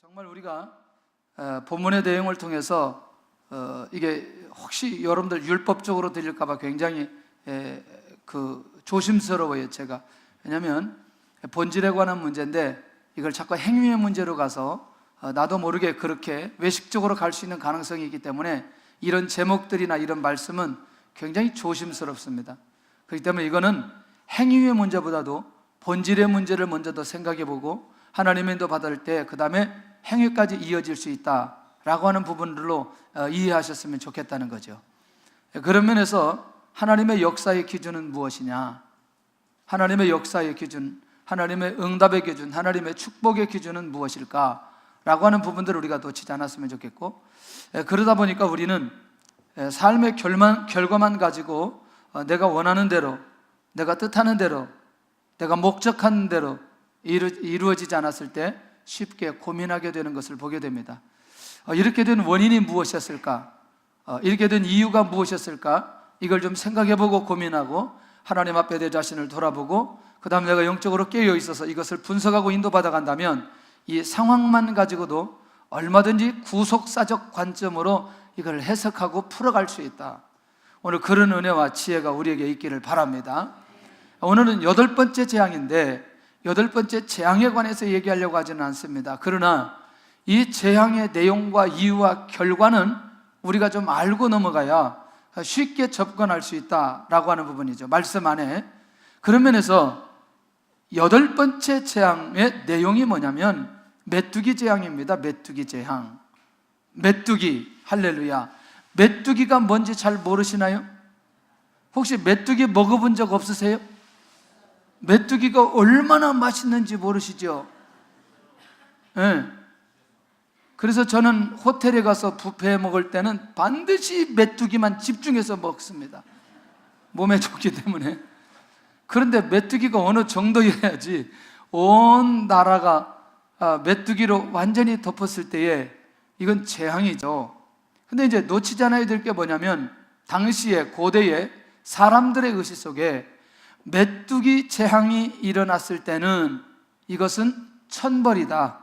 정말 우리가 본문의 내용을 통해서 이게 혹시 여러분들 율법적으로 들릴까봐 굉장히 조심스러워요, 제가. 왜냐하면 본질에 관한 문제인데 이걸 자꾸 행위의 문제로 가서 나도 모르게 그렇게 외식적으로 갈 수 있는 가능성이 있기 때문에 이런 제목들이나 이런 말씀은 굉장히 조심스럽습니다. 그렇기 때문에 이거는 행위의 문제보다도 본질의 문제를 먼저 더 생각해보고 하나님의 인도 받을 때 그 다음에 행위까지 이어질 수 있다라고 하는 부분들로 이해하셨으면 좋겠다는 거죠. 그런 면에서 하나님의 역사의 기준은 무엇이냐? 하나님의 역사의 기준, 하나님의 응답의 기준, 하나님의 축복의 기준은 무엇일까? 라고 하는 부분들을 우리가 놓치지 않았으면 좋겠고, 그러다 보니까 우리는 삶의 결과만 가지고 내가 원하는 대로, 내가 뜻하는 대로, 내가 목적하는 대로 이루어지지 않았을 때 쉽게 고민하게 되는 것을 보게 됩니다. 이렇게 된 원인이 무엇이었을까? 이렇게 된 이유가 무엇이었을까? 이걸 좀 생각해보고 고민하고 하나님 앞에 내 자신을 돌아보고 그 다음 내가 영적으로 깨어 있어서 이것을 분석하고 인도받아 간다면 이 상황만 가지고도 얼마든지 구속사적 관점으로 이걸 해석하고 풀어갈 수 있다. 오늘 그런 은혜와 지혜가 우리에게 있기를 바랍니다. 오늘은 8번째 재앙인데 8번째 재앙에 관해서 얘기하려고 하지는 않습니다. 그러나 이 재앙의 내용과 이유와 결과는 우리가 좀 알고 넘어가야 쉽게 접근할 수 있다라고 하는 부분이죠. 말씀 안에. 그런 면에서 8번째 재앙의 내용이 뭐냐면 메뚜기 재앙입니다. 메뚜기 재앙. 메뚜기, 할렐루야. 메뚜기가 뭔지 잘 모르시나요? 혹시 메뚜기 먹어본 적 없으세요? 메뚜기가 얼마나 맛있는지 모르시죠? 네. 그래서 저는 호텔에 가서 뷔페 먹을 때는 반드시 메뚜기만 집중해서 먹습니다. 몸에 좋기 때문에. 그런데 메뚜기가 어느 정도여야지 온 나라가 메뚜기로 완전히 덮었을 때에 이건 재앙이죠. 근데 이제 놓치지 않아야 될 게 뭐냐면 당시에 고대에 사람들의 의식 속에 메뚜기 재앙이 일어났을 때는 이것은 천벌이다.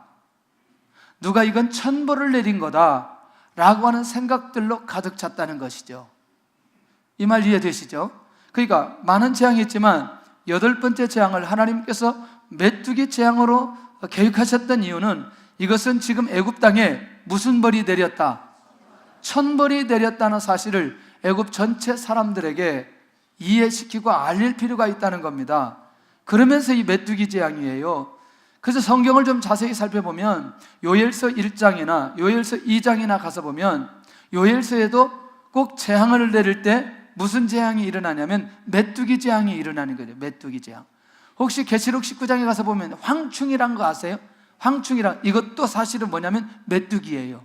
누가 이건 천벌을 내린 거다 라고 하는 생각들로 가득 찼다는 것이죠. 이 말 이해되시죠? 그러니까 많은 재앙이 있지만 8번째 재앙을 하나님께서 메뚜기 재앙으로 계획하셨던 이유는 이것은 지금 애굽 땅에 무슨 벌이 내렸다? 천벌이 내렸다는 사실을 애굽 전체 사람들에게 이해시키고 알릴 필요가 있다는 겁니다. 그러면서 이 메뚜기 재앙이에요. 그래서 성경을 좀 자세히 살펴보면 요엘서 1장이나 요엘서 2장이나 가서 보면 요엘서에도 꼭 재앙을 내릴 때 무슨 재앙이 일어나냐면 메뚜기 재앙이 일어나는 거죠. 메뚜기 재앙. 혹시 계시록 19장에 가서 보면 황충이란 거 아세요? 황충이란 이것도 사실은 뭐냐면 메뚜기예요.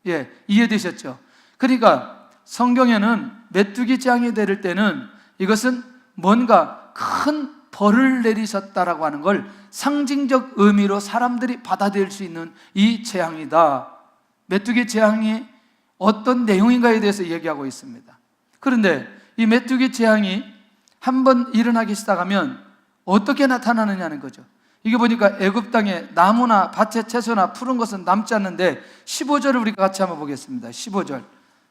예, 이해되셨죠? 그러니까 성경에는 메뚜기 재앙이 내릴 때는 이것은 뭔가 큰 벌을 내리셨다라고 하는 걸 상징적 의미로 사람들이 받아들일 수 있는 이 재앙이다. 메뚜기 재앙이 어떤 내용인가에 대해서 얘기하고 있습니다. 그런데 이 메뚜기 재앙이 한번 일어나기 시작하면 어떻게 나타나느냐는 거죠. 이게 보니까 애굽 땅에 나무나 밭에 채소나 푸른 것은 남지 않는데 15절을 우리가 같이 한번 보겠습니다. 15절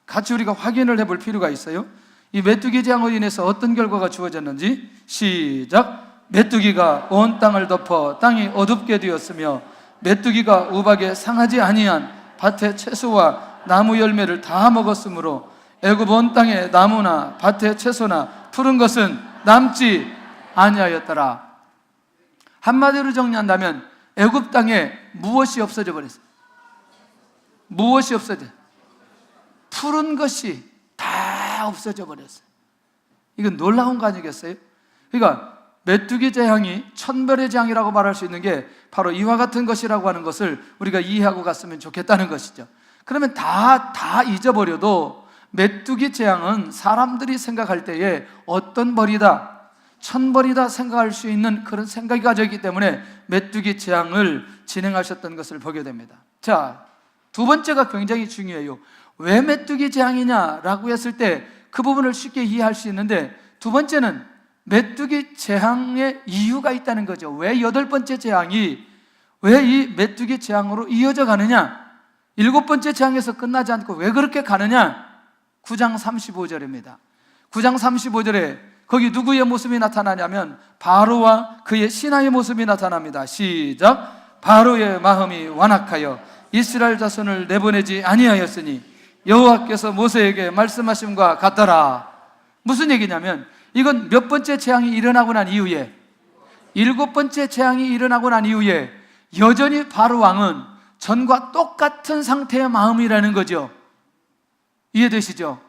같이 우리가 확인을 해볼 필요가 있어요. 이 메뚜기 재앙으로 인해서 어떤 결과가 주어졌는지 시작. 메뚜기가 온 땅을 덮어 땅이 어둡게 되었으며 메뚜기가 우박에 상하지 아니한 밭의 채소와 나무 열매를 다 먹었으므로 애굽 온 땅에 나무나 밭의 채소나 푸른 것은 남지 아니하였더라. 한마디로 정리한다면 애굽 땅에 무엇이 없어져 버렸어요? 무엇이 없어져? 푸른 것이 다 없어져 버렸어요. 이건 놀라운 거 아니겠어요? 그러니까 메뚜기 재앙이 천벌의 재앙이라고 말할 수 있는 게 바로 이와 같은 것이라고 하는 것을 우리가 이해하고 갔으면 좋겠다는 것이죠. 그러면 다 잊어버려도 메뚜기 재앙은 사람들이 생각할 때에 어떤 벌이다, 천벌이다 생각할 수 있는 그런 생각이 가져 있기 때문에 메뚜기 재앙을 진행하셨던 것을 보게 됩니다. 자, 두 번째가 굉장히 중요해요. 왜 메뚜기 재앙이냐라고 했을 때 그 부분을 쉽게 이해할 수 있는데, 두 번째는 메뚜기 재앙의 이유가 있다는 거죠. 왜 8번째 재앙이 왜 이 메뚜기 재앙으로 이어져 가느냐? 7번째 재앙에서 끝나지 않고 왜 그렇게 가느냐? 9장 35절입니다. 9장 35절에 거기 누구의 모습이 나타나냐면 바로와 그의 신하의 모습이 나타납니다. 시작. 바로의 마음이 완악하여 이스라엘 자손을 내보내지 아니하였으니 여호와께서 모세에게 말씀하심과 같더라. 무슨 얘기냐면 이건 몇 번째 재앙이 일어나고 난 이후에 7번째 재앙이 일어나고 난 이후에 여전히 바로 왕은 전과 똑같은 상태의 마음이라는 거죠. 이해되시죠?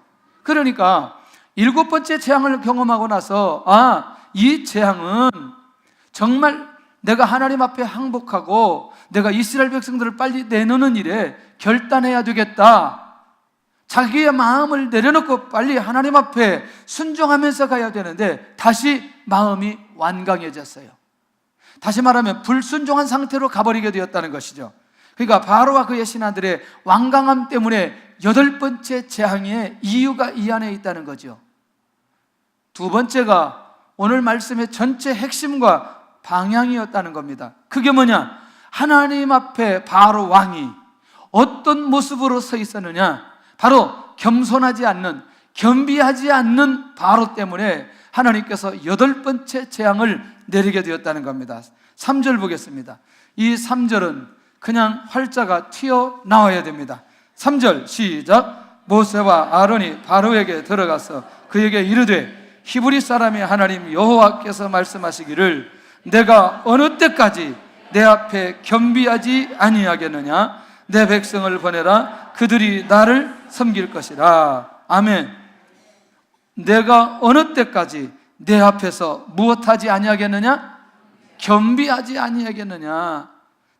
그러니까 7번째 재앙을 경험하고 나서 이 재앙은 정말 내가 하나님 앞에 항복하고 내가 이스라엘 백성들을 빨리 내놓는 일에 결단해야 되겠다. 자기의 마음을 내려놓고 빨리 하나님 앞에 순종하면서 가야 되는데 다시 마음이 완강해졌어요. 다시 말하면 불순종한 상태로 가버리게 되었다는 것이죠. 그러니까 바로와 그의 신하들의 완강함 때문에 8번째 재앙의 이유가 이 안에 있다는 거죠. 두 번째가 오늘 말씀의 전체 핵심과 방향이었다는 겁니다. 그게 뭐냐? 하나님 앞에 바로 왕이 어떤 모습으로 서 있었느냐? 바로 겸손하지 않는, 겸비하지 않는 바로 때문에 하나님께서 8번째 재앙을 내리게 되었다는 겁니다. 3절 보겠습니다. 이 3절은 그냥 활자가 튀어나와야 됩니다. 3절 시작. 모세와 아론이 바로에게 들어가서 그에게 이르되 히브리 사람이 하나님 여호와께서 말씀하시기를 내가 어느 때까지 내 앞에 겸비하지 아니하겠느냐? 내 백성을 보내라. 그들이 나를 섬길 것이라. 아멘. 내가 어느 때까지 내 앞에서 무엇하지 아니하겠느냐? 겸비하지 아니하겠느냐?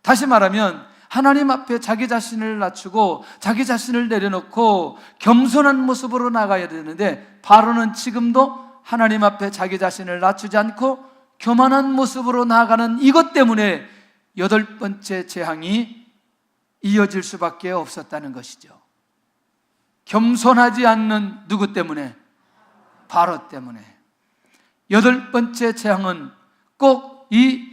다시 말하면 하나님 앞에 자기 자신을 낮추고 자기 자신을 내려놓고 겸손한 모습으로 나가야 되는데 바로는 지금도 하나님 앞에 자기 자신을 낮추지 않고 교만한 모습으로 나아가는 이것 때문에 8번째 재앙이 이어질 수밖에 없었다는 것이죠. 겸손하지 않는 누구 때문에? 바로 때문에. 8번째 재앙은 꼭 이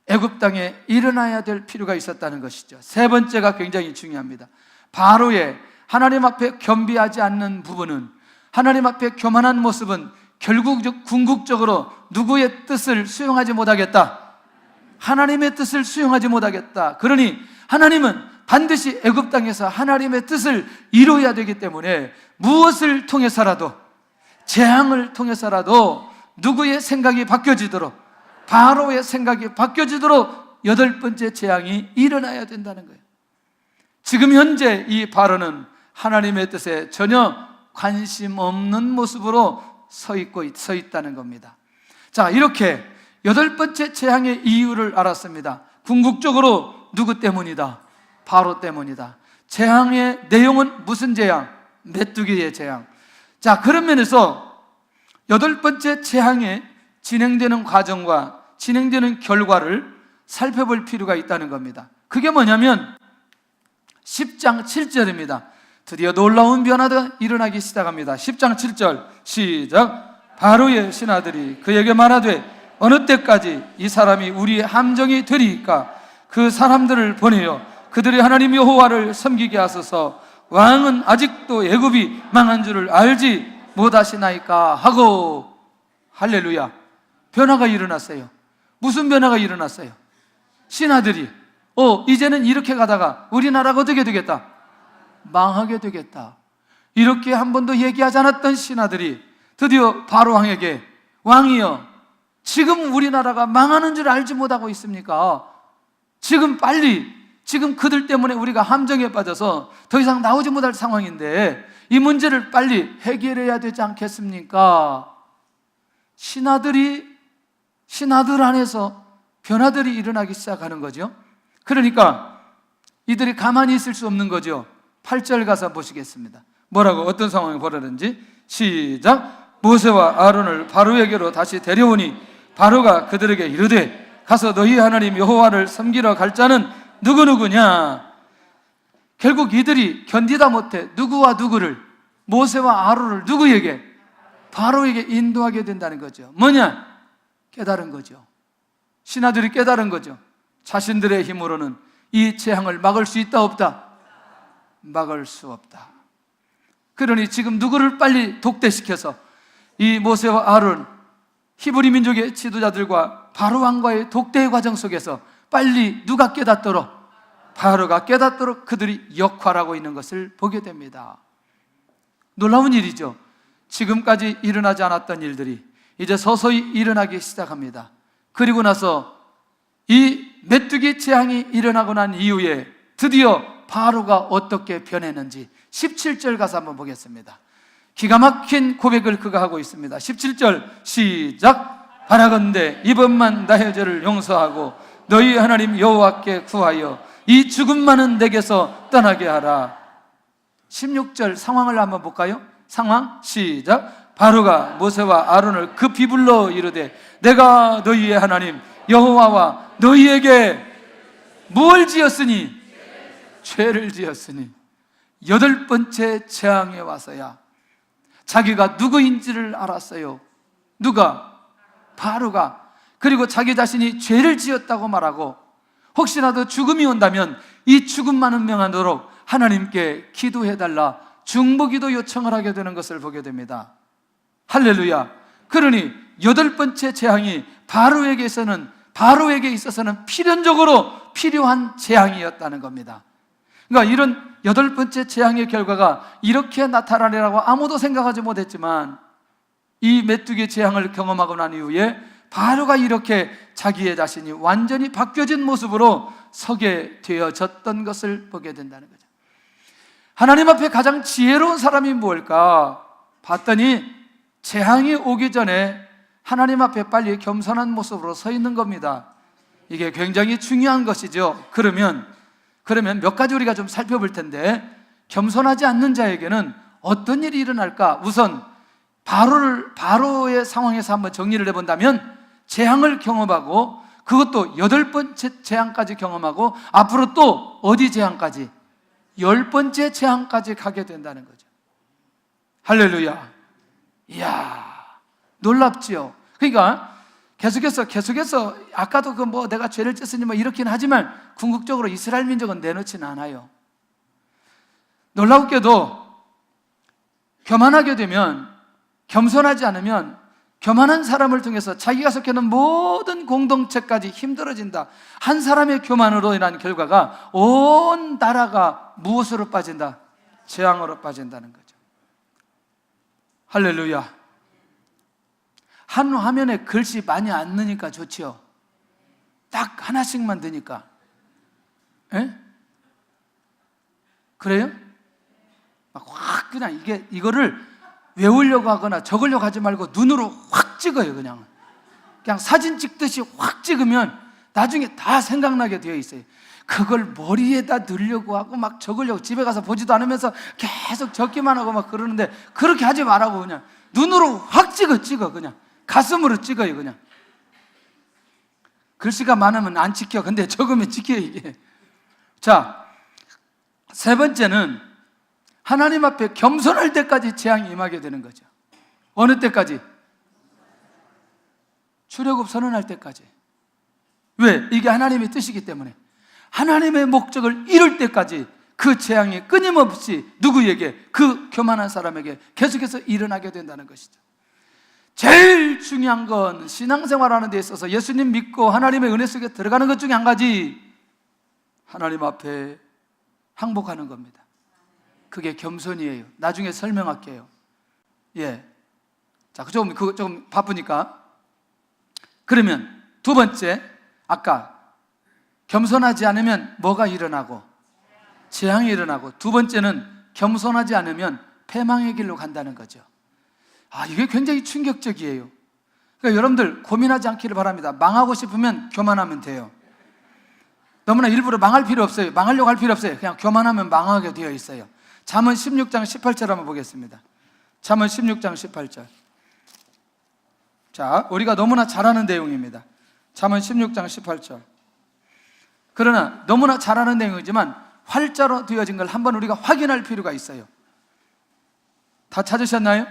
애굽 땅에 일어나야 될 필요가 있었다는 것이죠. 세 번째가 굉장히 중요합니다. 바로의 하나님 앞에 겸비하지 않는 부분은, 하나님 앞에 교만한 모습은 결국 궁극적으로 누구의 뜻을 수용하지 못하겠다. 하나님의 뜻을 수용하지 못하겠다. 그러니 하나님은 반드시 애굽 땅에서 하나님의 뜻을 이루어야 되기 때문에 무엇을 통해서라도, 재앙을 통해서라도 누구의 생각이 바뀌어지도록, 바로의 생각이 바뀌어지도록 8번째 재앙이 일어나야 된다는 거예요. 지금 현재 이 바로는 하나님의 뜻에 전혀 관심 없는 모습으로 서 있다는 겁니다. 자, 이렇게 8번째 재앙의 이유를 알았습니다. 궁극적으로 누구 때문이다? 바로 때문이다. 재앙의 내용은 무슨 재앙? 메뚜기의 재앙. 자, 그런 면에서 8번째 재앙에 진행되는 과정과 진행되는 결과를 살펴볼 필요가 있다는 겁니다. 그게 뭐냐면 10장 7절입니다. 드디어 놀라운 변화가 일어나기 시작합니다. 10장 7절 시작. 바로의 신하들이 그에게 말하되 어느 때까지 이 사람이 우리의 함정이 되리이까? 그 사람들을 보내어 그들이 하나님 여호와를 섬기게 하소서. 왕은 아직도 애굽이 망한 줄을 알지 못하시나이까 하고. 할렐루야. 변화가 일어났어요. 무슨 변화가 일어났어요? 신하들이 이제는 이렇게 가다가 우리나라가 어떻게 되겠다? 망하게 되겠다. 이렇게 한 번도 얘기하지 않았던 신하들이 드디어 바로 왕에게 왕이여, 지금 우리나라가 망하는 줄 알지 못하고 있습니까? 지금 그들 때문에 우리가 함정에 빠져서 더 이상 나오지 못할 상황인데 이 문제를 빨리 해결해야 되지 않겠습니까? 신하들 안에서 변화들이 일어나기 시작하는 거죠. 그러니까 이들이 가만히 있을 수 없는 거죠. 8절 가서 보시겠습니다. 뭐라고, 어떤 상황이 벌어졌는지. 시작. 모세와 아론을 바로에게로 다시 데려오니 바로가 그들에게 이르되 가서 너희 하나님 여호와를 섬기러 갈 자는 누구누구냐? 결국 이들이 견디다 못해 누구와 누구를, 모세와 아론을 누구에게? 바로에게 인도하게 된다는 거죠. 뭐냐? 깨달은 거죠. 신하들이 깨달은 거죠. 자신들의 힘으로는 이 재앙을 막을 수 있다 없다? 막을 수 없다. 그러니 지금 누구를 빨리 독대시켜서 이 모세와 아론, 히브리 민족의 지도자들과 바로 왕과의 독대의 과정 속에서 빨리 누가 깨닫도록? 바로가 깨닫도록 그들이 역할하고 있는 것을 보게 됩니다. 놀라운 일이죠. 지금까지 일어나지 않았던 일들이 이제 서서히 일어나기 시작합니다. 그리고 나서 이 메뚜기 재앙이 일어나고 난 이후에 드디어 바로가 어떻게 변했는지 17절 가서 한번 보겠습니다. 기가 막힌 고백을 그가 하고 있습니다. 17절 시작. 바라건대 이번만 나의 죄를 용서하고 너희 하나님 여호와께 구하여 이 죽음 많은 내게서 떠나게 하라. 16절 상황을 한번 볼까요? 상황 시작. 바로가 모세와 아론을 급히 불러 이르되 내가 너희의 하나님 여호와와 너희에게 뭘 지었으니? 죄를 지었으니. 8번째 재앙에 와서야 자기가 누구인지를 알았어요. 누가? 바로가. 그리고 자기 자신이 죄를 지었다고 말하고 혹시라도 죽음이 온다면 이 죽음 많은 명하도록 하나님께 기도해달라 중보기도 요청을 하게 되는 것을 보게 됩니다. 할렐루야. 그러니 8번째 재앙이 바로에게 있어서는 필연적으로 필요한 재앙이었다는 겁니다. 그러니까 이런 8번째 재앙의 결과가 이렇게 나타나리라고 아무도 생각하지 못했지만 이 메뚜기 재앙을 경험하고 난 이후에 바로가 이렇게 자기의 자신이 완전히 바뀌어진 모습으로 서게 되어졌던 것을 보게 된다는 거죠. 하나님 앞에 가장 지혜로운 사람이 뭘까 봤더니 재앙이 오기 전에 하나님 앞에 빨리 겸손한 모습으로 서 있는 겁니다. 이게 굉장히 중요한 것이죠. 그러면 몇 가지 우리가 좀 살펴볼 텐데, 겸손하지 않는 자에게는 어떤 일이 일어날까? 우선 바로의 상황에서 한번 정리를 해본다면 재앙을 경험하고 그것도 8번째 재앙까지 경험하고 앞으로 또 어디 재앙까지? 10번째 재앙까지 가게 된다는 거죠. 할렐루야. 이야, 놀랍지요. 그러니까 계속해서 아까도 내가 죄를 졌으니 이렇긴 하지만 궁극적으로 이스라엘 민족은 내놓지는 않아요. 놀랍게도 교만하게 되면, 겸손하지 않으면 교만한 사람을 통해서 자기가 속해는 모든 공동체까지 힘들어진다. 한 사람의 교만으로 인한 결과가 온 나라가 무엇으로 빠진다? 재앙으로 빠진다는 거죠. 할렐루야. 한 화면에 글씨 많이 안 넣으니까 좋지요. 딱 하나씩만 드니까. 에? 그래요? 막 확 그냥 이거를 외우려고 하거나 적으려고 하지 말고 눈으로 확 찍어요. 그냥 사진 찍듯이 확 찍으면 나중에 다 생각나게 되어 있어요. 그걸 머리에다 넣으려고 하고 막 적으려고 집에 가서 보지도 않으면서 계속 적기만 하고 막 그러는데 그렇게 하지 말라고. 그냥 눈으로 확 찍어. 그냥 가슴으로 찍어요. 그냥 글씨가 많으면 안 찍혀. 근데 적으면 찍혀요. 이게. 자, 세 번째는 하나님 앞에 겸손할 때까지 재앙이 임하게 되는 거죠. 어느 때까지? 출애굽 선언할 때까지. 왜? 이게 하나님의 뜻이기 때문에. 하나님의 목적을 이룰 때까지 그 재앙이 끊임없이 누구에게? 그 교만한 사람에게 계속해서 일어나게 된다는 것이죠. 제일 중요한 건 신앙생활하는 데 있어서 예수님 믿고 하나님의 은혜 속에 들어가는 것 중에 한 가지, 하나님 앞에 항복하는 겁니다. 그게 겸손이에요. 나중에 설명할게요. 예. 자, 그거 좀 바쁘니까. 그러면 두 번째, 아까 겸손하지 않으면 뭐가 일어나고? 재앙이 일어나고, 두 번째는 겸손하지 않으면 패망의 길로 간다는 거죠. 이게 굉장히 충격적이에요. 그러니까 여러분들 고민하지 않기를 바랍니다. 망하고 싶으면 교만하면 돼요. 너무나 일부러 망할 필요 없어요. 망하려고 할 필요 없어요. 그냥 교만하면 망하게 되어 있어요. 잠언 16장 18절 한번 보겠습니다. 잠언 16장 18절. 자, 우리가 너무나 잘 아는 내용입니다. 잠언 16장 18절. 그러나 너무나 잘 아는 내용이지만 활자로 되어진 걸 한번 우리가 확인할 필요가 있어요. 다 찾으셨나요?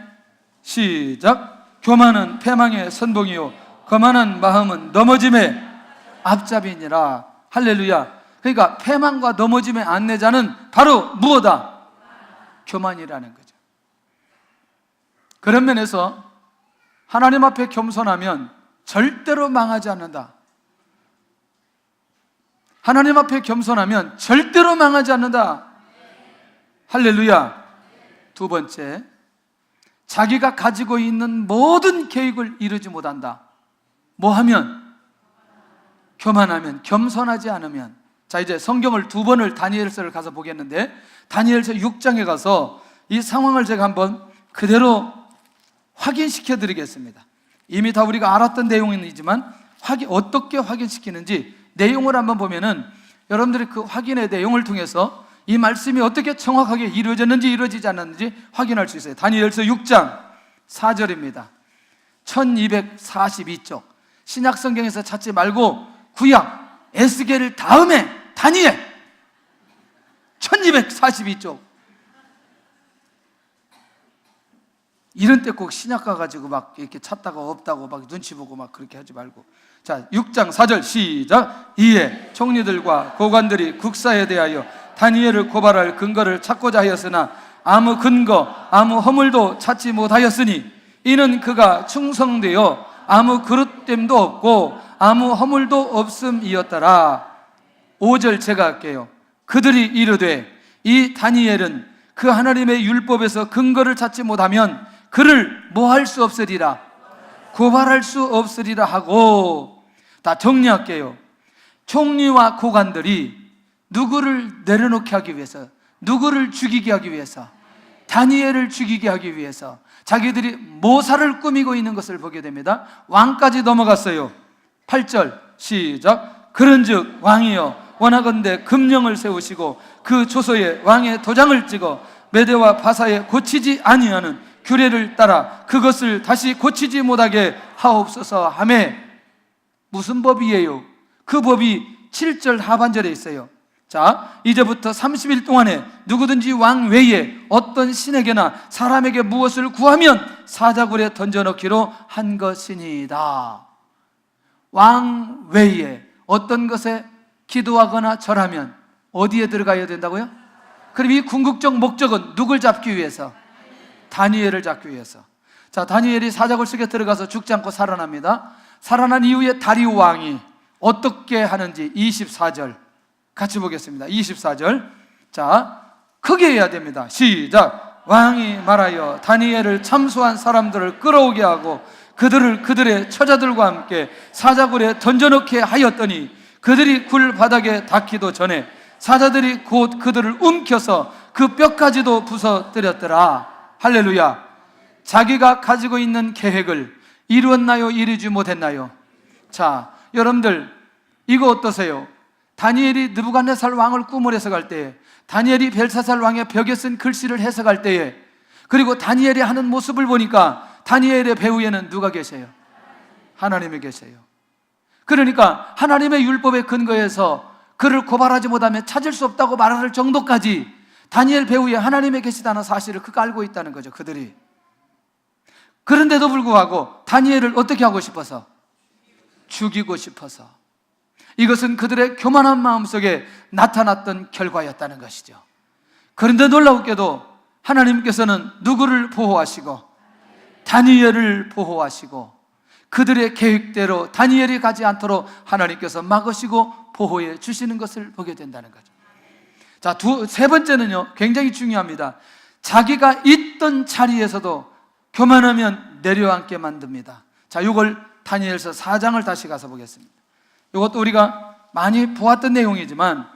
시작. 교만은 패망의 선봉이요 거만한 마음은 넘어짐의 앞잡이니라. 할렐루야. 그러니까 패망과 넘어짐의 안내자는 바로 무엇이다? 교만이라는 거죠. 그런 면에서 하나님 앞에 겸손하면 절대로 망하지 않는다. 하나님 앞에 겸손하면 절대로 망하지 않는다. 할렐루야. 두 번째, 자기가 가지고 있는 모든 계획을 이루지 못한다. 뭐 하면? 교만하면, 겸손하지 않으면. 자, 이제 성경을 두 번을 다니엘서를 가서 보겠는데, 다니엘서 6장에 가서 이 상황을 제가 한번 그대로 확인시켜 드리겠습니다. 이미 다 우리가 알았던 내용이지만 어떻게 확인시키는지 내용을 한번 보면은 여러분들이 그 확인의 내용을 통해서 이 말씀이 어떻게 정확하게 이루어졌는지 이루어지지 않았는지 확인할 수 있어요. 다니엘서 6장 4절입니다. 1242쪽. 신약 성경에서 찾지 말고 구약 에스겔 다음에 다니엘 1242쪽. 이런 때 꼭 신약 가가지고 막 이렇게 찾다가 없다고 막 눈치 보고 막 그렇게 하지 말고. 자, 6장 4절 시작. 이에 총리들과 고관들이 국사에 대하여 다니엘을 고발할 근거를 찾고자 하였으나 아무 근거, 아무 허물도 찾지 못하였으니 이는 그가 충성되어 아무 그릇됨도 없고 아무 허물도 없음이었더라. 5절 제가 할게요. 그들이 이르되 이 다니엘은 그 하나님의 율법에서 근거를 찾지 못하면 그를 뭐 할 수 없으리라, 고발할 수 없으리라 하고. 다 정리할게요. 총리와 고관들이 누구를 내려놓게 하기 위해서, 누구를 죽이게 하기 위해서, 다니엘을 죽이게 하기 위해서 자기들이 모사를 꾸미고 있는 것을 보게 됩니다. 왕까지 넘어갔어요. 8절 시작. 그런즉 왕이여 원하건대 금령을 세우시고 그 초소에 왕의 도장을 찍어 메대와 바사에 고치지 아니하는 규례를 따라 그것을 다시 고치지 못하게 하옵소서 하매. 무슨 법이에요? 그 법이 7절 하반절에 있어요. 자, 이제부터 30일 동안에 누구든지 왕 외에 어떤 신에게나 사람에게 무엇을 구하면 사자굴에 던져넣기로 한 것이니이다. 왕 외에 어떤 것에 기도하거나 절하면 어디에 들어가야 된다고요? 그럼 이 궁극적 목적은 누굴 잡기 위해서? 다니엘을 잡기 위해서. 자, 다니엘이 사자굴 속에 들어가서 죽지 않고 살아납니다. 살아난 이후에 다리오 왕이 어떻게 하는지 24절 같이 보겠습니다. 24절. 자, 크게 해야 됩니다. 시작. 왕이 말하여 다니엘을 참소한 사람들을 끌어오게 하고 그들을 그들의 처자들과 함께 사자굴에 던져넣게 하였더니 그들이 굴 바닥에 닿기도 전에 사자들이 곧 그들을 움켜서 그 뼈까지도 부서뜨렸더라. 할렐루야. 자기가 가지고 있는 계획을 이루었나요? 이루지 못했나요? 자, 여러분들 이거 어떠세요? 다니엘이 느부갓네살 왕을 꿈을 해석할 때에, 다니엘이 벨사살 왕의 벽에 쓴 글씨를 해석할 때에, 그리고 다니엘이 하는 모습을 보니까 다니엘의 배후에는 누가 계세요? 하나님이 계세요. 그러니까 하나님의 율법에 근거해서 그를 고발하지 못하면 찾을 수 없다고 말할 정도까지 다니엘 배후에 하나님이 계시다는 사실을 그가 알고 있다는 거죠, 그들이. 그런데도 불구하고 다니엘을 어떻게 하고 싶어서? 죽이고 싶어서. 이것은 그들의 교만한 마음속에 나타났던 결과였다는 것이죠. 그런데 놀라웠게도 하나님께서는 누구를 보호하시고? 다니엘을 보호하시고 그들의 계획대로 다니엘이 가지 않도록 하나님께서 막으시고 보호해 주시는 것을 보게 된다는 거죠. 자, 세 번째는요, 굉장히 중요합니다. 자기가 있던 자리에서도 교만하면 내려앉게 만듭니다. 자, 이걸 다니엘서 4장을 다시 가서 보겠습니다. 이것도 우리가 많이 보았던 내용이지만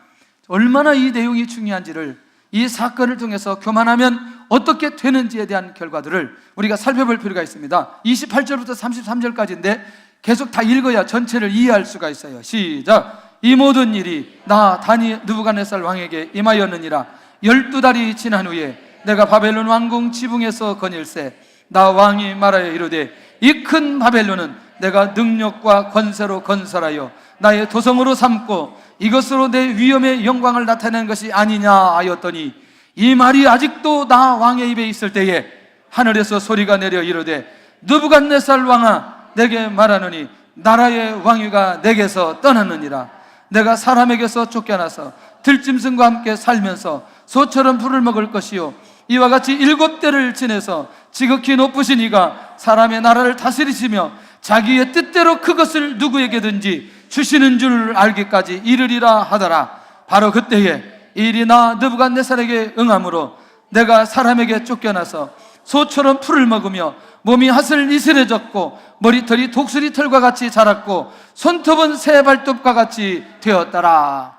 얼마나 이 내용이 중요한지를, 이 사건을 통해서 교만하면 어떻게 되는지에 대한 결과들을 우리가 살펴볼 필요가 있습니다. 28절부터 33절까지인데 계속 다 읽어야 전체를 이해할 수가 있어요. 시작. 이 모든 일이 나 느부갓네살 왕에게 임하였느니라. 12달이 지난 후에 내가 바벨론 왕궁 지붕에서 거닐세 나 왕이 말하여 이르되 이 큰 바벨론은 내가 능력과 권세로 건설하여 나의 도성으로 삼고 이것으로 내 위엄의 영광을 나타내는 것이 아니냐 하였더니 이 말이 아직도 나 왕의 입에 있을 때에 하늘에서 소리가 내려 이르되 느부갓네살 왕아 내게 말하노니 나라의 왕위가 내게서 떠났느니라. 내가 사람에게서 쫓겨나서 들짐승과 함께 살면서 소처럼 풀을 먹을 것이요 이와 같이 7대를 지내서 지극히 높으신 이가 사람의 나라를 다스리시며 자기의 뜻대로 그것을 누구에게든지 주시는 줄 알기까지 이르리라 하더라. 바로 그때에 일이 나 느부갓네살에게 응함으로 내가 사람에게 쫓겨나서 소처럼 풀을 먹으며 몸이 하슬 이슬해졌고 머리털이 독수리 털과 같이 자랐고 손톱은 새 발톱과 같이 되었더라.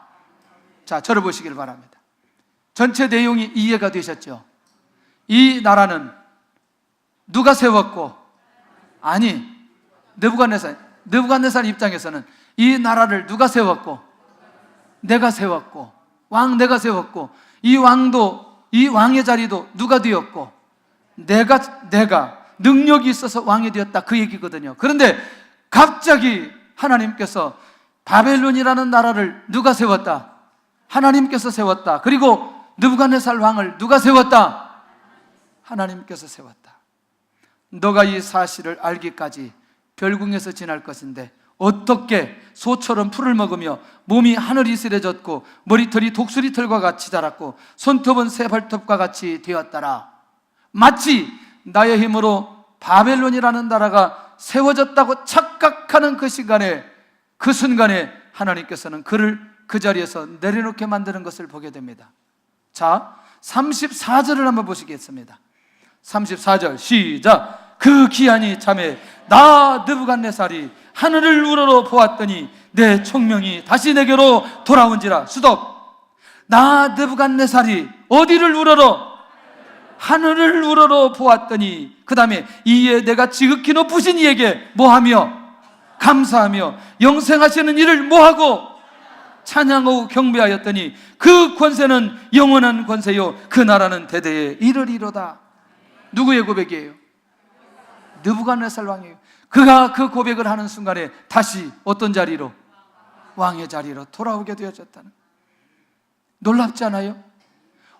자, 저를 보시길 바랍니다. 전체 내용이 이해가 되셨죠? 이 나라는 누가 세웠고, 아니, 느부갓네살 입장에서는 이 나라를 누가 세웠고, 내가 세웠고, 왕 내가 세웠고, 이 왕의 자리도 누가 되었고, 내가 능력이 있어서 왕이 되었다, 그 얘기거든요. 그런데 갑자기 하나님께서 바벨론이라는 나라를 누가 세웠다? 하나님께서 세웠다. 그리고 느부갓네살 왕을 누가 세웠다? 하나님께서 세웠다. 너가 이 사실을 알기까지 별궁에서 지날 것인데 어떻게 소처럼 풀을 먹으며 몸이 하늘 이슬해졌고 머리털이 독수리 털과 같이 자랐고 손톱은 새 발톱과 같이 되었더라. 마치 나의 힘으로 바벨론이라는 나라가 세워졌다고 착각하는 그 순간에 하나님께서는 그를 그 자리에서 내려놓게 만드는 것을 보게 됩니다. 자, 34절을 한번 보시겠습니다. 34절 시작. 그 기한이 참에 나 느부갓네살이 하늘을 우러러 보았더니 내 총명이 다시 내게로 돌아온지라. 스톱. 나 느부갓네살이 어디를 우러러? 하늘을 우러러 보았더니 그 다음에 이에 내가 지극히 높으신 이에게 뭐하며? 감사하며 영생하시는 이를 뭐하고? 찬양하고 경배하였더니 그 권세는 영원한 권세요 그 나라는 대대에 이르리로다. 누구의 고백이에요? 느부갓네살 왕이에요. 그가 그 고백을 하는 순간에 다시 어떤 자리로? 왕의 자리로 돌아오게 되어졌다는. 놀랍지 않아요?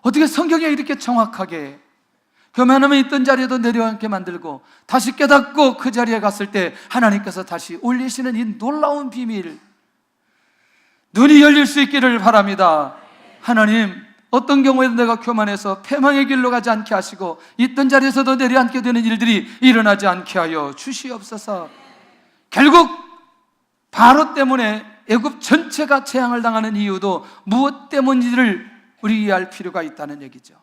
어떻게 성경에 이렇게 정확하게 교만함에 있던 자리에도 내려앉게 만들고 다시 깨닫고 그 자리에 갔을 때 하나님께서 다시 올리시는 이 놀라운 비밀, 눈이 열릴 수 있기를 바랍니다. 하나님, 어떤 경우에도 내가 교만해서 패망의 길로 가지 않게 하시고 있던 자리에서도 내려앉게 되는 일들이 일어나지 않게 하여 주시옵소서. 결국 바로 때문에 애굽 전체가 재앙을 당하는 이유도 무엇 때문인지를 우리 이해할 필요가 있다는 얘기죠.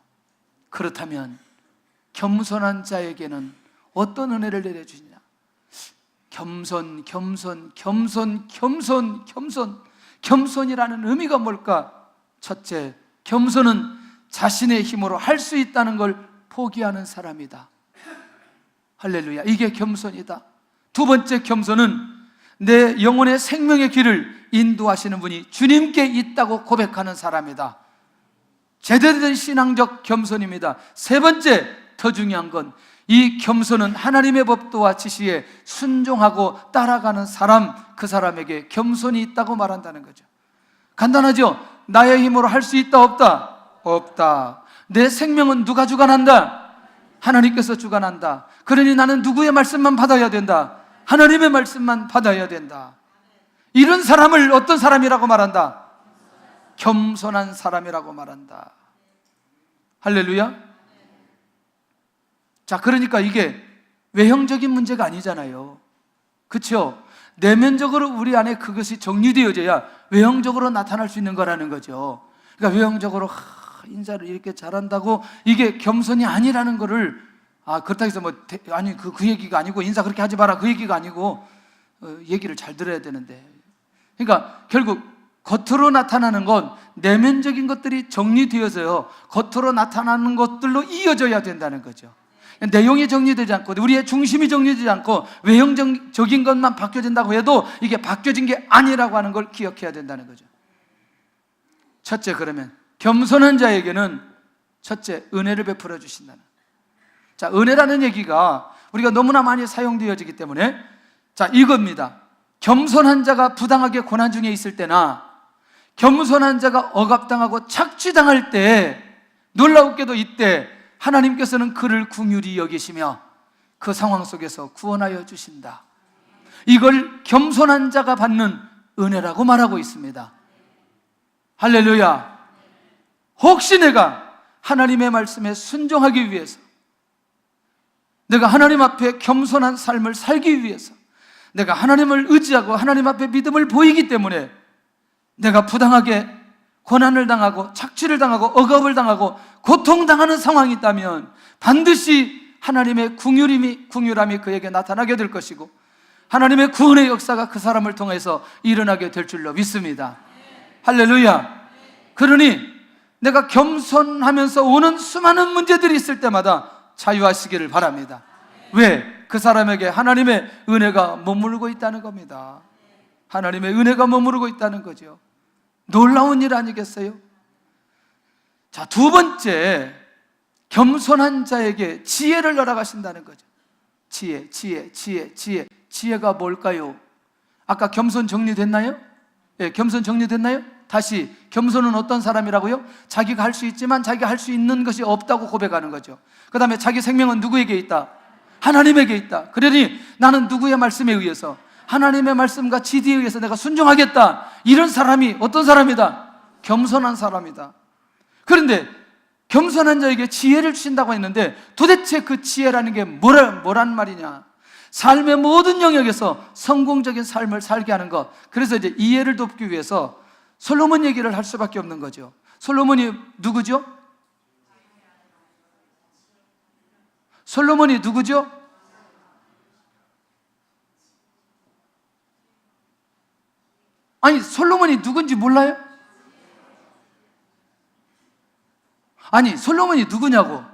그렇다면 겸손한 자에게는 어떤 은혜를 내려주시냐? 겸손이라는 의미가 뭘까? 첫째, 겸손은 자신의 힘으로 할 수 있다는 걸 포기하는 사람이다. 할렐루야. 이게 겸손이다. 두 번째, 겸손은 내 영혼의 생명의 길을 인도하시는 분이 주님께 있다고 고백하는 사람이다. 제대로 된 신앙적 겸손입니다. 세 번째, 더 중요한 건 이 겸손은 하나님의 법도와 지시에 순종하고 따라가는 사람, 그 사람에게 겸손이 있다고 말한다는 거죠. 간단하죠? 나의 힘으로 할 수 있다 없다? 없다. 내 생명은 누가 주관한다? 하나님께서 주관한다. 그러니 나는 누구의 말씀만 받아야 된다? 하나님의 말씀만 받아야 된다. 이런 사람을 어떤 사람이라고 말한다? 겸손한 사람이라고 말한다. 할렐루야. 자, 그러니까 이게 외형적인 문제가 아니잖아요. 그렇죠? 내면적으로 우리 안에 그것이 정리되어져야 외형적으로 나타날 수 있는 거라는 거죠. 그러니까 외형적으로 인사를 이렇게 잘한다고 이게 겸손이 아니라는 거를 그렇다고 해서 그 얘기가 아니고 인사 그렇게 하지 마라 그 얘기가 아니고 얘기를 잘 들어야 되는데, 그러니까 결국 겉으로 나타나는 건 내면적인 것들이 정리되어서요 겉으로 나타나는 것들로 이어져야 된다는 거죠. 내용이 정리되지 않고 우리의 중심이 정리되지 않고 외형적인 것만 바뀌어진다고 해도 이게 바뀌어진 게 아니라고 하는 걸 기억해야 된다는 거죠. 첫째, 그러면 겸손한 자에게는 첫째, 은혜를 베풀어 주신다는. 자, 은혜라는 얘기가 우리가 너무나 많이 사용되어지기 때문에 자, 이겁니다. 겸손한 자가 부당하게 고난 중에 있을 때나 겸손한 자가 억압당하고 착취당할 때, 놀라웠게도 이때 하나님께서는 그를 긍휼히 여기시며 그 상황 속에서 구원하여 주신다. 이걸 겸손한 자가 받는 은혜라고 말하고 있습니다. 할렐루야. 혹시 내가 하나님의 말씀에 순종하기 위해서, 내가 하나님 앞에 겸손한 삶을 살기 위해서, 내가 하나님을 의지하고 하나님 앞에 믿음을 보이기 때문에 내가 부당하게 고난을 당하고 착취를 당하고 억압을 당하고 고통당하는 상황이 있다면 반드시 하나님의 긍휼함이 그에게 나타나게 될 것이고 하나님의 구원의 역사가 그 사람을 통해서 일어나게 될 줄로 믿습니다. 할렐루야. 그러니 내가 겸손하면서 오는 수많은 문제들이 있을 때마다 자유하시기를 바랍니다. 왜? 그 사람에게 하나님의 은혜가 머무르고 있다는 겁니다. 하나님의 은혜가 머무르고 있다는 거죠. 놀라운 일 아니겠어요? 자, 두 번째, 겸손한 자에게 지혜를 허락하신다는 거죠. 지혜가 뭘까요? 아까 겸손 정리됐나요? 예, 겸손 정리됐나요? 다시, 겸손은 어떤 사람이라고요? 자기가 할 수 있지만 자기가 할 수 있는 것이 없다고 고백하는 거죠. 그 다음에 자기 생명은 누구에게 있다? 하나님에게 있다. 그러니 나는 누구의 말씀에 의해서, 하나님의 말씀과 지혜에 의해서 내가 순종하겠다. 이런 사람이 어떤 사람이다? 겸손한 사람이다. 그런데 겸손한 자에게 지혜를 주신다고 했는데 도대체 그 지혜라는 게 뭐란 말이냐? 삶의 모든 영역에서 성공적인 삶을 살게 하는 것. 그래서 이제 이해를 돕기 위해서 솔로몬 얘기를 할 수밖에 없는 거죠. 솔로몬이 누구죠? 솔로몬이 누구죠? 아니, 솔로몬이 누군지 몰라요? 아니, 솔로몬이 누구냐고?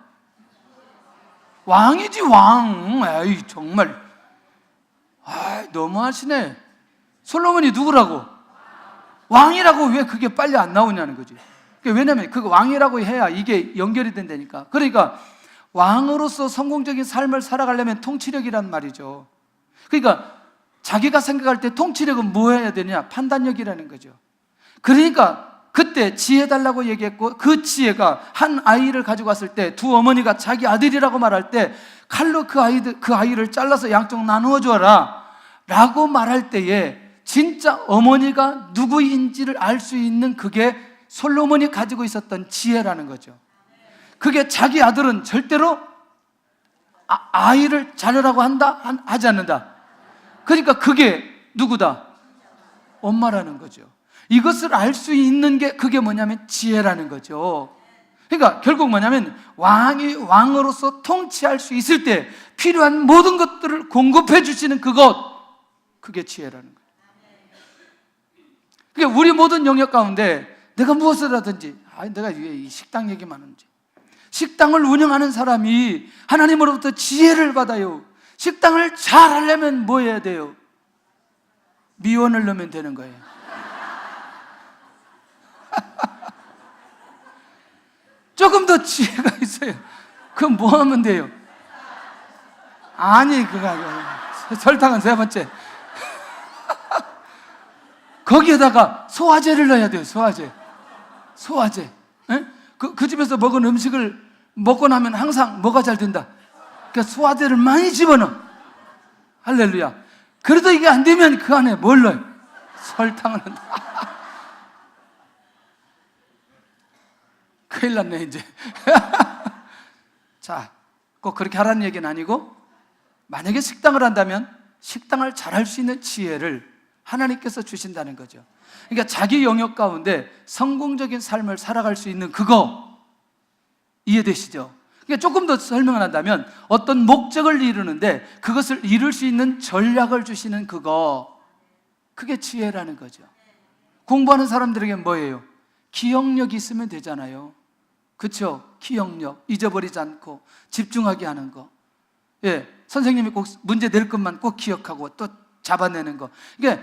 왕이지, 왕. 에이, 정말. 너무하시네. 솔로몬이 누구라고? 왕이라고 왜 그게 빨리 안 나오냐는 거지. 왜냐면 그 왕이라고 해야 이게 연결이 된다니까. 그러니까 왕으로서 성공적인 삶을 살아가려면 통치력이란 말이죠. 그러니까 자기가 생각할 때 통치력은 뭐 해야 되냐? 판단력이라는 거죠. 그러니까 그때 지혜 달라고 얘기했고, 그 지혜가 한 아이를 가지고 왔을 때 두 어머니가 자기 아들이라고 말할 때 칼로 그 아이를 잘라서 양쪽 나누어 줘라 라고 말할 때에 진짜 어머니가 누구인지를 알 수 있는 그게 솔로몬이 가지고 있었던 지혜라는 거죠. 그게 자기 아들은 절대로 아이를 자르라고 하지 않는다. 그러니까 그게 누구다? 엄마라는 거죠. 이것을 알 수 있는 게 그게 뭐냐면 지혜라는 거죠. 그러니까 결국 뭐냐면 왕이 왕으로서 통치할 수 있을 때 필요한 모든 것들을 공급해 주시는 그게 지혜라는 거예요. 그러니까 우리 모든 영역 가운데 내가 무엇을 하든지, 내가 왜 이 식당 얘기만 하는지, 식당을 운영하는 사람이 하나님으로부터 지혜를 받아요. 식당을 잘 하려면 뭐 해야 돼요? 미원을 넣으면 되는 거예요. 조금 더 지혜가 있어요. 그럼 뭐 하면 돼요? 아니, 그거 아니에요. 설탕은 세 번째. 거기에다가 소화제를 넣어야 돼요. 소화제. 그 집에서 먹은 음식을 먹고 나면 항상 뭐가 잘 된다? 그러니까 소화제를 많이 집어넣어. 할렐루야. 그래도 이게 안 되면 그 안에 뭘 넣어요? 설탕을 넣는다. 큰일 났네 이제. 자, 꼭 그렇게 하라는 얘기는 아니고, 만약에 식당을 한다면 식당을 잘할 수 있는 지혜를 하나님께서 주신다는 거죠. 그러니까 자기 영역 가운데 성공적인 삶을 살아갈 수 있는 그거 이해되시죠? 그러니까 조금 더 설명을 한다면 어떤 목적을 이루는데 그것을 이룰 수 있는 전략을 주시는 그게 지혜라는 거죠. 공부하는 사람들에게 뭐예요? 기억력이 있으면 되잖아요. 그렇죠? 기억력, 잊어버리지 않고 집중하게 하는 거. 예, 선생님이 꼭 문제 낼 것만 꼭 기억하고 또 잡아내는 거. 이게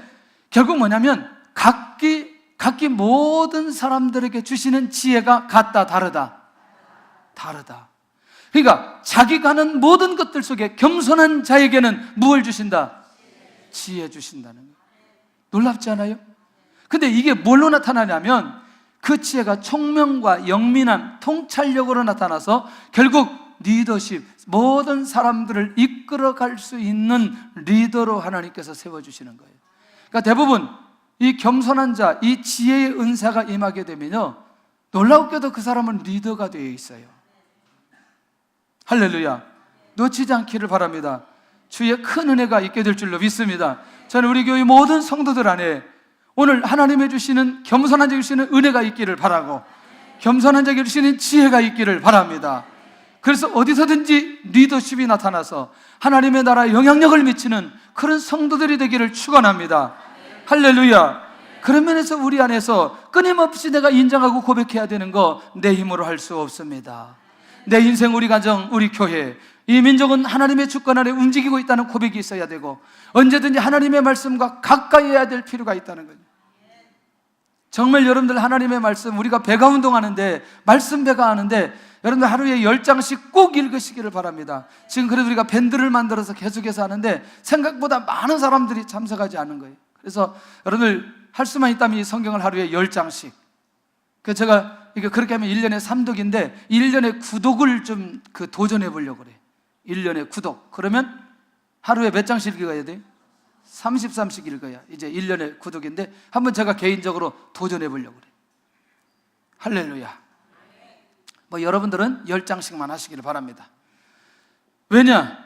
결국 뭐냐면 각기 모든 사람들에게 주시는 지혜가 같다, 다르다. 그러니까 자기가 하는 모든 것들 속에 겸손한 자에게는 무엇을 주신다? 지혜 주신다는 거예요. 놀랍지 않아요? 근데 이게 뭘로 나타나냐면 그 지혜가 총명과 영민함, 통찰력으로 나타나서 결국 리더십, 모든 사람들을 이끌어갈 수 있는 리더로 하나님께서 세워주시는 거예요. 그러니까 대부분 이 겸손한 자, 이 지혜의 은사가 임하게 되면요, 놀랍게도 그 사람은 리더가 되어 있어요. 할렐루야. 놓치지 않기를 바랍니다. 주의 큰 은혜가 있게 될 줄로 믿습니다. 저는 우리 교회 모든 성도들 안에 오늘 하나님의 주시는 겸손한 자에게 주시는 은혜가 있기를 바라고, 겸손한 자에게 주시는 지혜가 있기를 바랍니다. 그래서 어디서든지 리더십이 나타나서 하나님의 나라에 영향력을 미치는 그런 성도들이 되기를 축원합니다. 할렐루야. 그런 면에서 우리 안에서 끊임없이 내가 인정하고 고백해야 되는 거 내 힘으로 할 수 없습니다. 내 인생, 우리 가정, 우리 교회, 이 민족은 하나님의 주권 아래 움직이고 있다는 고백이 있어야 되고, 언제든지 하나님의 말씀과 가까이 해야 될 필요가 있다는 거죠. 정말 여러분들 하나님의 말씀, 우리가 배가 운동하는데, 말씀 배가 하는데 여러분들 하루에 10장씩 꼭 읽으시기를 바랍니다. 지금 그래도 우리가 밴드를 만들어서 계속해서 하는데 생각보다 많은 사람들이 참석하지 않는 거예요. 그래서 여러분들 할 수만 있다면 이 성경을 하루에 10장씩, 그래서 제가 이게 그렇게 하면 1년에 3독인데 1년에 9독을 좀 도전해 보려고 그래요. 1년에 9독. 그러면 하루에 몇 장씩 읽어야 돼요? 33씩 읽어야 이제 1년에 9독인데 한번 제가 개인적으로 도전해 보려고 그래요. 할렐루야. 뭐 여러분들은 10장씩만 하시기를 바랍니다. 왜냐?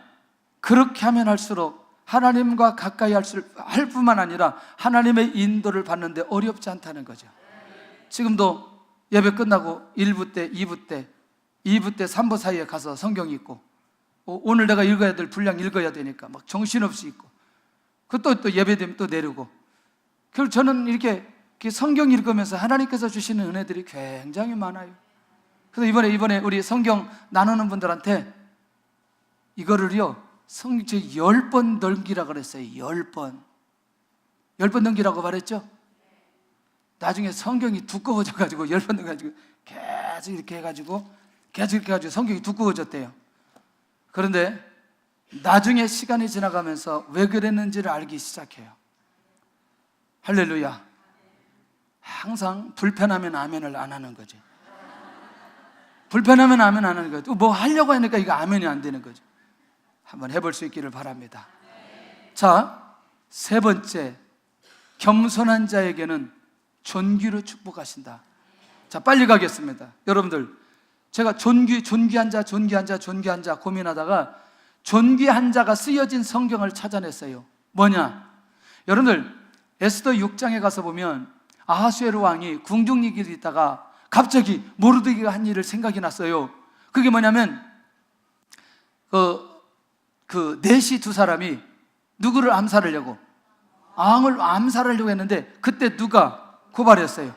그렇게 하면 할수록 하나님과 가까이 할 뿐만 아니라 하나님의 인도를 받는데 어렵지 않다는 거죠. 지금도 예배 끝나고 1부 때, 2부 때, 3부 사이에 가서 성경 읽고, 오늘 내가 읽어야 될 분량 읽어야 되니까 막 정신없이 읽고, 또 예배되면 또 내려고. 그리고 저는 이렇게 성경 읽으면서 하나님께서 주시는 은혜들이 굉장히 많아요. 그래서 이번에 우리 성경 나누는 분들한테 이거를요, 성경 10번 넘기라고 그랬어요. 10번 넘기라고 말했죠? 나중에 성경이 두꺼워져가지고 10번 넘겨가지고 계속 이렇게 해가지고 성경이 두꺼워졌대요. 그런데 나중에 시간이 지나가면서 왜 그랬는지를 알기 시작해요. 할렐루야. 항상 불편하면 아멘을 안 하는 거죠. 불편하면 아멘 안 하는 거죠. 뭐 하려고 하니까 이거 아멘이 안 되는 거죠. 한번 해볼 수 있기를 바랍니다. 자, 세 번째, 겸손한 자에게는 존귀로 축복하신다. 자, 빨리 가겠습니다. 여러분들, 제가 존귀한 자 고민하다가 존귀한 자가 쓰여진 성경을 찾아냈어요. 뭐냐? 여러분들, 에스더 6장에 가서 보면 아하수에로 왕이 궁중얘기를 있다가 갑자기 모르드게가 한 일을 생각이 났어요. 그게 뭐냐면 그 넷이 두 사람이 누구를 암살하려고, 왕을 암살하려고 했는데 그때 누가 고발했어요?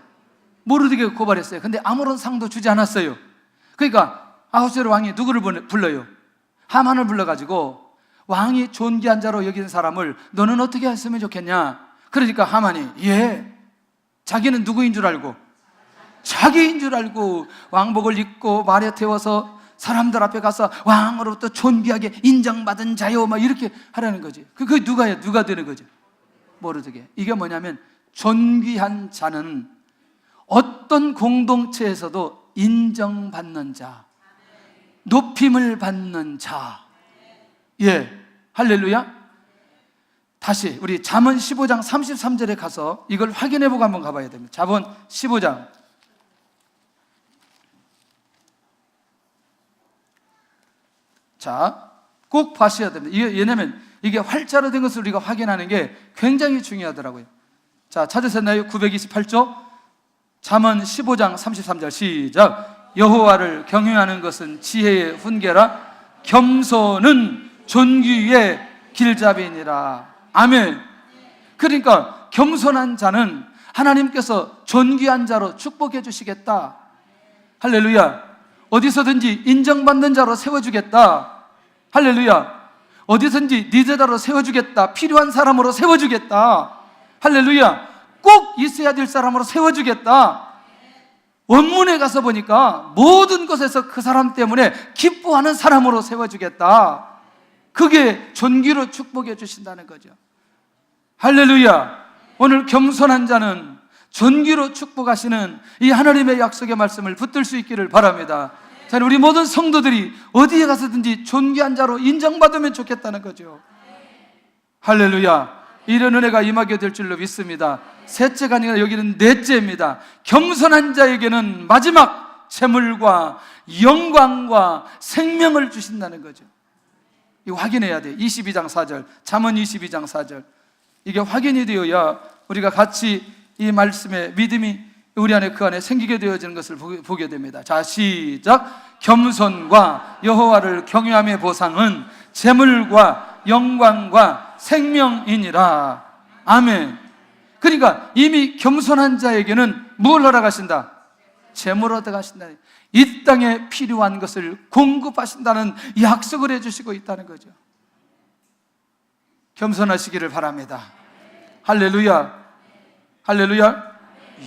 모르드게가 고발했어요. 근데 아무런 상도 주지 않았어요. 그러니까 아하수에로 왕이 누구를 불러요? 하만을 불러가지고 왕이 존귀한 자로 여기는 사람을 너는 어떻게 했으면 좋겠냐? 그러니까 하만이 자기는 누구인 줄 알고, 자기인 줄 알고 왕복을 입고 말에 태워서 사람들 앞에 가서 왕으로부터 존귀하게 인정받은 자요 막 이렇게 하라는 거지. 그게 누가 되는 거죠? 모르게. 이게 뭐냐면 존귀한 자는 어떤 공동체에서도 인정받는 자, 높임을 받는 자. 할렐루야. 다시 우리 잠언 15장 33절에 가서 이걸 확인해보고 한번 가봐야 됩니다. 잠언 15장. 자, 꼭 봐셔야 됩니다. 왜냐면 이게 활자로 된 것을 우리가 확인하는 게 굉장히 중요하더라고요. 자, 찾으셨나요? 928조 잠언 15장 33절 시작. 여호와를 경외하는 것은 지혜의 훈계라 겸손은 존귀의 길잡이니라. 아멘. 그러니까 겸손한 자는 하나님께서 존귀한 자로 축복해 주시겠다. 할렐루야. 어디서든지 인정받는 자로 세워주겠다. 할렐루야. 어디서든지 리더자로 세워주겠다. 필요한 사람으로 세워주겠다. 할렐루야. 꼭 있어야 될 사람으로 세워주겠다. 원문에 가서 보니까 모든 것에서 그 사람 때문에 기뻐하는 사람으로 세워주겠다. 그게 존귀로 축복해 주신다는 거죠. 할렐루야. 오늘 겸손한 자는 존귀로 축복하시는 이 하나님의 약속의 말씀을 붙들 수 있기를 바랍니다. 자, 우리 모든 성도들이 어디에 가서든지 존귀한 자로 인정받으면 좋겠다는 거죠. 할렐루야. 이런 은혜가 임하게 될 줄로 믿습니다. 셋째가 아니라 여기는 넷째입니다. 겸손한 자에게는 마지막 재물과 영광과 생명을 주신다는 거죠. 이거 확인해야 돼요. 22장 4절, 잠언 22장 4절. 이게 확인이 되어야 우리가 같이 이 말씀에 믿음이 우리 안에 그 안에 생기게 되어지는 것을 보게 됩니다. 자, 시작. 겸손과 여호와를 경외함의 보상은 재물과 영광과 생명이니라. 아멘. 그러니까 이미 겸손한 자에게는 무엇을 허락하신다? 재물을 허락하신다. 이 땅에 필요한 것을 공급하신다는 약속을 해주시고 있다는 거죠. 겸손하시기를 바랍니다. 할렐루야. 할렐루야.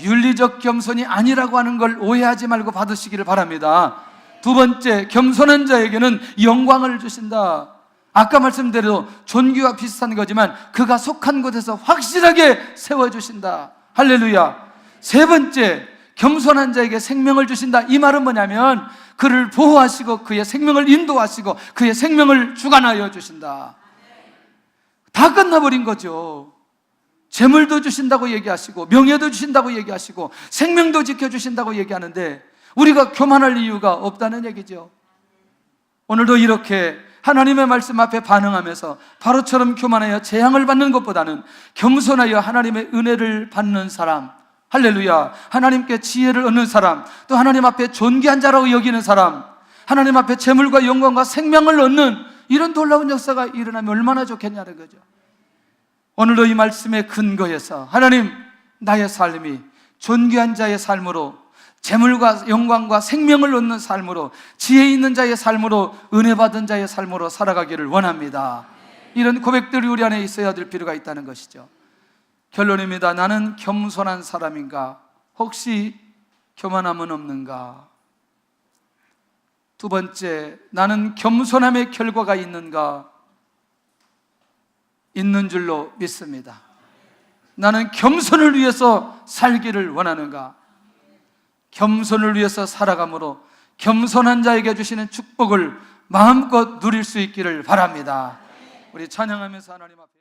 윤리적 겸손이 아니라고 하는 걸 오해하지 말고 받으시기를 바랍니다. 두 번째, 겸손한 자에게는 영광을 주신다. 아까 말씀대로 존귀와 비슷한 거지만 그가 속한 곳에서 확실하게 세워주신다. 할렐루야. 세 번째, 겸손한 자에게 생명을 주신다. 이 말은 뭐냐면 그를 보호하시고 그의 생명을 인도하시고 그의 생명을 주관하여 주신다. 다 끝나버린 거죠. 재물도 주신다고 얘기하시고 명예도 주신다고 얘기하시고 생명도 지켜주신다고 얘기하는데 우리가 교만할 이유가 없다는 얘기죠. 오늘도 이렇게 하나님의 말씀 앞에 반응하면서 바로처럼 교만하여 재앙을 받는 것보다는 겸손하여 하나님의 은혜를 받는 사람, 할렐루야, 하나님께 지혜를 얻는 사람, 또 하나님 앞에 존귀한 자라고 여기는 사람, 하나님 앞에 재물과 영광과 생명을 얻는 이런 놀라운 역사가 일어나면 얼마나 좋겠냐는 거죠. 오늘도 이 말씀의 근거에서 하나님, 나의 삶이 존귀한 자의 삶으로, 재물과 영광과 생명을 얻는 삶으로, 지혜 있는 자의 삶으로, 은혜 받은 자의 삶으로 살아가기를 원합니다. 이런 고백들이 우리 안에 있어야 될 필요가 있다는 것이죠. 결론입니다. 나는 겸손한 사람인가? 혹시 교만함은 없는가? 두 번째, 나는 겸손함의 결과가 있는가? 있는 줄로 믿습니다. 나는 겸손을 위해서 살기를 원하는가? 겸손을 위해서 살아감으로 겸손한 자에게 주시는 축복을 마음껏 누릴 수 있기를 바랍니다. 우리 찬양하면서 하나님 앞에